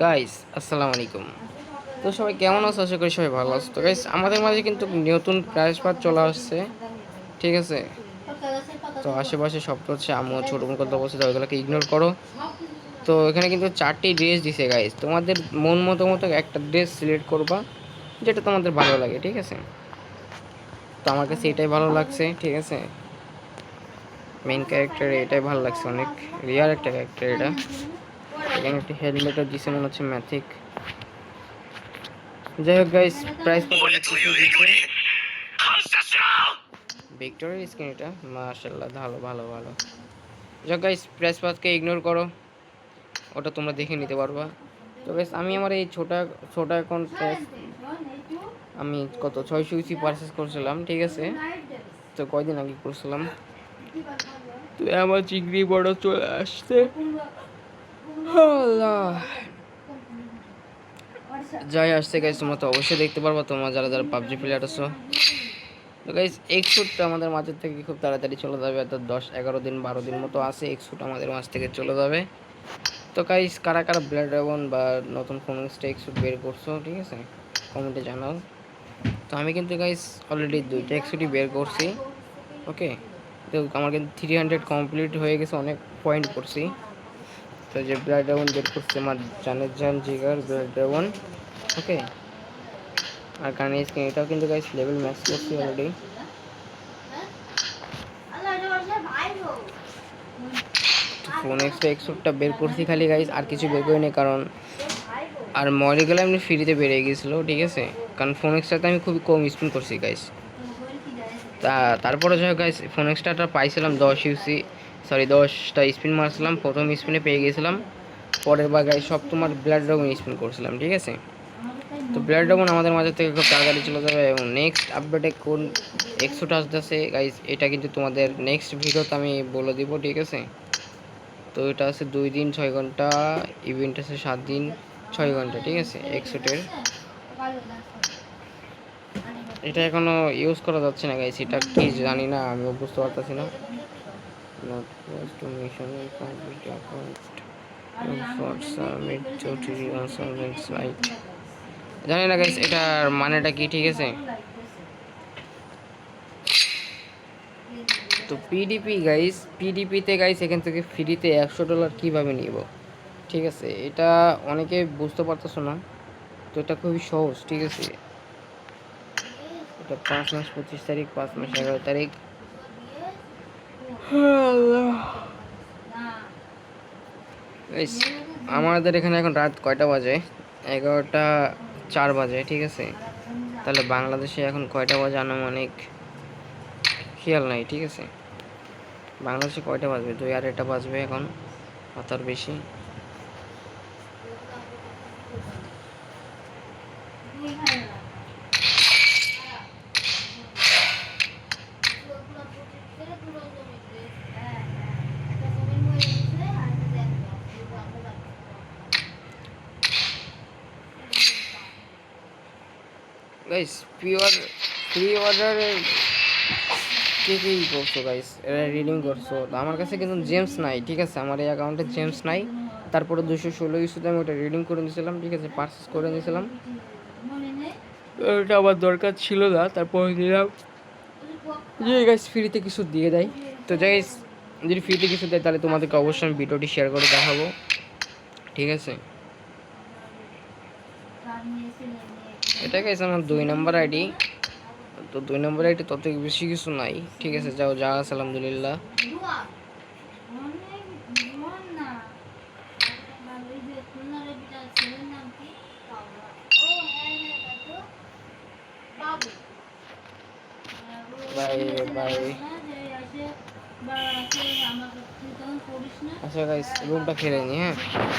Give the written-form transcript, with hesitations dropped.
Guys আসসালামু আলাইকুম। তো সবাই কেমন আছো? আশা করি সবাই ভালো আছো। তো গাইস আমাদের মাঝে কিন্তু নতুন প্রাইস পাত চলে আসছে, ঠিক আছে? তো আশেপাশে শব্দ হচ্ছে, আম্মু ছোট বোন কথা বলছে, তো ওইগুলোকে ইগনোর করো। তো এখানে কিন্তু 4টি ড্রেস দিছে গাইস, তোমাদের মন মতো মতো একটা ড্রেস সিলেক্ট করবা যেটা তোমাদের ভালো লাগে, ঠিক আছে? তো আমার কাছে এটাই ভালো লাগছে, ঠিক আছে? মেইন ক্যারেক্টার এটাই ভালো লাগছে, অনেক রিয়ার একটা ক্যারেক্টার এটা। এখানে একটা হেলমেটও দিছে, মনে হচ্ছে ম্যাথিক। যাই হোক গাইস, প্রাইস কত দিচ্ছে? ভিক্টোরিয়ার স্কিন এটা, মাশাআল্লাহ, ভালো ভালো ভালো। যাই হোক গাইস, প্রাইস পাতকে ইগনোর করো, ওটা তোমরা দেখে নিতে পারবা। তো গাইস আমি আমার এই ছোট অ্যাকাউন্ট আমি কত 600 ইসি পারচেস করছিলাম, ঠিক আছে? তো কয়দিন আগে করছিলাম। তো আমার চিংড়ি বড় চলে আসছে, আল্লাহ। যাই আসছে গাইস, তোমরা তো অবশ্যই দেখতে পারবা, তোমরা যারা যারা পাবজি প্লেয়ার আছো। তো গাইস এক্সুটটা আমাদের মাঝের থেকে খুব তাড়াতাড়ি চলে যাবে, অর্থাৎ 10-11 দিন 12 দিন মতো আছে, এক্সুট আমাদের মাঝ থেকে চলে যাবে। তো গাইস কারা কারা ব্লাড ড্রাগন বা নতুন ফোনক্সটা এক্সুট বের করছো, ঠিক আছে, কমেন্টে জানাও। তো আমি কিন্তু গাইস অলরেডি 2টা এক্সুটই বের করছি, ওকে? তো আমার কিন্তু 300 কমপ্লিট হয়ে গেছে, অনেক পয়েন্ট করছি। তো যে ব্লাড ড্রাগন বের করছে আমার জানের জান জিগার ব্লাড ড্রাগন, ওকে? আর কারণ এই স্ক্রিন এটাও কিন্তু গাইস লেভেল ম্যাক্স করছি অলরেডি। ফোন এক্সট্রা এক্সট্রা বের করছি খালি গাইস, আর কিছু বের করিনি, কারণ আর মরিগুলো এমনি ফ্রিতে বেরিয়ে গেছিলো, ঠিক আছে? কারণ ফোন এক্সট্রাতে আমি খুবই কম স্পিন করছি গাইস। তারপরে যাই গাইস, ফোন এক্সট্রাটা পাইছিলাম 10 ইউসি, সরি 10টা স্পিন মারছিলাম, প্রথম স্পিনে পেয়ে গেছিলাম। পরের বার গাইস সব তোমার ব্লাড ড্রাগন স্পিন করছিলাম, ঠিক আছে? তো ব্লাড ড্রাগন আমাদের মাঝে থেকে খুব তাড়াতাড়ি চলে যাবে, এবং নেক্সট আপডেটে কোন এক্সোটা আসতেছে গাইস এটা কিন্তু তোমাদের নেক্সট ভিডিওতে আমি বলে দিব, ঠিক আছে? তো এটা আছে 2 দিন 6 ঘন্টা, ইভেন্ট আছে 7 দিন 6 ঘন্টা, ঠিক আছে? এক্সোটের এটা এখনো ইউজ করা যাচ্ছে না গাইস, এটা কি জানি না, আমিও বুঝতে পারতেছি না। Not to mission complete account for submit to right, জানি না গাইস এটার মানেটা কি, ঠিক আছে? তো পিডিপি গাইস, পিডিপিতে গাইস এখান থেকে ফ্রিতে $100 কিভাবে নিব, ঠিক আছে? এটা অনেকে বুঝতে পারতেছো না, তো এটা খুবই সহজ, ঠিক আছে? এটা 5 মাস 25 তারিখ, 5 মাস 11 তারিখ। গাইস আমাদের এখানে এখন রাত কয়টা বাজে? 11টা 4 বাজে, ঠিক আছে? তাহলে বাংলাদেশে এখন কয়টা বাজে আনুমানিক খেয়াল নাই, ঠিক আছে? বাংলাদেশে কয়টা বাজবে? 2 আর 1টা বাজবে এখন, অত বেশি। গাইস ফ্রি অর্ডারে কে কে করছো গাইস? এরা রিডিং করছো? আমার কাছে কিন্তু জেমস নাই, ঠিক আছে? আমার এই অ্যাকাউন্টে জেমস নাই। তারপরে 216 ইস্যুতে আমি ওটা রিডিং করে নিয়েছিলাম, ঠিক আছে? পারচেস করে নিয়েছিলাম, ওটা আমার দরকার ছিল না, তারপর দিলাম যে গাইস ফ্রিতে কিছু দিয়ে দেয়। তো গাইস যদি ফ্রিতে কিছু দেয় তাহলে তোমাদেরকে অবশ্যই আমি ভিডিওটি শেয়ার করে দেখাবো, ঠিক আছে? এটা গাইস আমার 2 নম্বর আইডি। তো 2 নম্বর আইডি তত বেশি কিছু নাই, ঠিক আছে? যাও যা আছে আলহামদুলিল্লাহ। Bye bye. আচ্ছা গাইস রুমটা খেলে নি, হ্যাঁ?